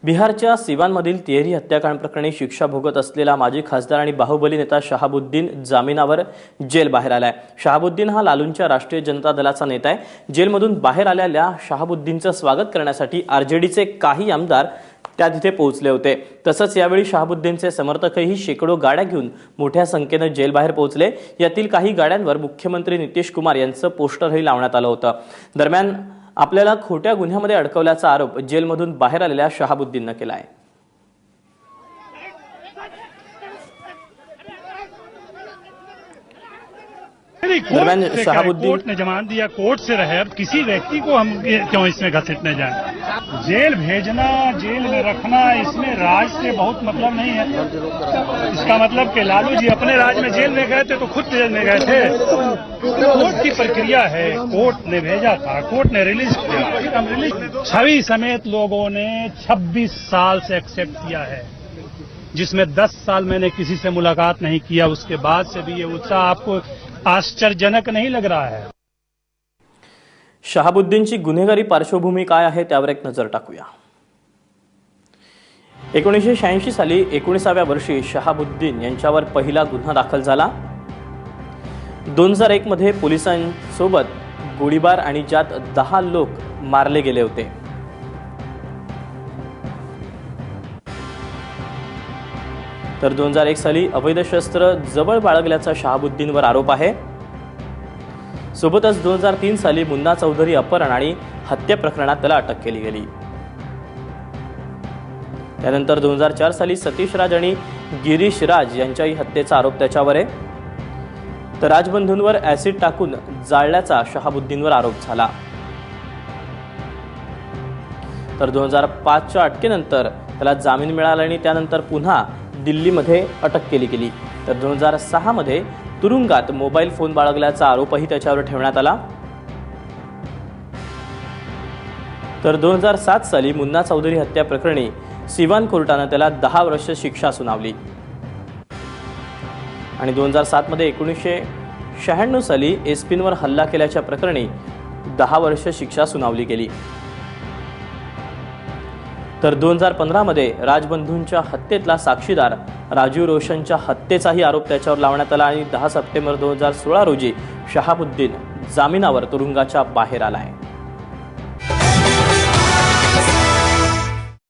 बिहारच्या सिवानमधील तिहेरी हत्याकांड प्रकरणी शिक्षा भोगत असलेला माजी खासदार आणि बाहुबली नेता शहाबुद्दीन जामिनावर जेल बाहेर आलाय। शहाबुद्दीन हा लालूंच्या राष्ट्रीय जनता दलाचा नेता आहे। जेलमधून बाहेर आलेल्या शहाबुद्दीनचं स्वागत करण्यासाठी आरजेडीचे काही आमदार त्या तिथे पोहोचले होते। तसंच यावेळी शहाबुद्दीनचे समर्थकही शेकडो गाड्या घेऊन मोठ्या संख्येने जेल बाहेर पोहोचले। यातील काही गाड्यांवर मुख्यमंत्री नितीश कुमार यांचं पोस्टरही लावण्यात आलं होतं। दरम्यान आपल्याला खोट्या गुन्ह्यामध्ये अडकवल्याचा आरोप जेलमधून बाहेर आलेल्या शहाबुद्दीनने केला आहे। दरम्यान शहाबुद्दीन कोर्ट ने जमानत दिया, कोर्ट से रहे, अब किसी व्यक्ति को हम क्यों इसमें घसीटने जाएं? जेल भेजना, जेल में रखना, इसमें राज से बहुत मतलब नहीं है। इसका मतलब कि लालू जी अपने राज में जेल में गए थे तो खुद जेल में गए थे। कोर्ट की प्रक्रिया है, कोर्ट ने भेजा था, कोर्ट ने रिलीज किया। छवि समेत लोगों ने 26 साल से एक्सेप्ट किया है, जिसमें 10 साल मैंने किसी से मुलाकात नहीं किया। उसके बाद से भी ये उत्साह आपको आश्चर्यजनक नहीं लग रहा है? शहाबुद्दीनची गुन्हेगारी पार्श्वभूमी काय आहे त्यावर एक नजर टाकूया। 1986 साली 19व्या वर्षी शहाबुद्दीन यांच्यावर पहिला गुन्हा दाखल झाला। 2001 मध्ये पोलिसांसोबत गोळीबार आणि ज्यात 10 लोक मारले गेले होते। तर 2001 साली अवैध शस्त्र जवळ बाळगल्याचा शहाबुद्दीनवर आरोप आहे। सोबतच 2003 साली मुन्ना चौधरी अपहरण आणि हत्या प्रकरणात त्याला अटक केली गेली। त्यानंतर 2004 साली सतीश राज आणि गिरीश राज यांच्याही हत्येचा आरोप त्याच्यावर आहे। तर राजबंधूंवर ऍसिड टाकून जाळल्याचा शहाबुद्दीनवर आरोप झाला। तर 2005च्या अटकेनंतर त्याला जामीन मिळाला आणि त्यानंतर पुन्हा दिल्लीमध्ये अटक केली गेली। तर 2006 मध्ये तुरुंगात मोबाईल फोन बाळगल्याचा आरोपही त्याच्यावर ठेवण्यात आला। तर 2007 साली मुन्ना चौधरी हत्या प्रकरणी सिवान कोर्टाने त्याला 10 वर्ष शिक्षा सुनावली आणि 2007 मध्ये 1996 साली एसपींवर हल्ला केल्याच्या प्रकरणी 10 वर्ष शिक्षा सुनावली गेली। तर 2015 मध्ये राजबंधूंच्या हत्येतला साक्षीदार राजीव रोशनच्या हत्येचाही आरोप त्याच्यावर लावण्यात आला आणि 10 सप्टेंबर 2016 रोजी शहाबुद्दीन जामिनावर तुरुंगाच्या बाहेर आला आहे।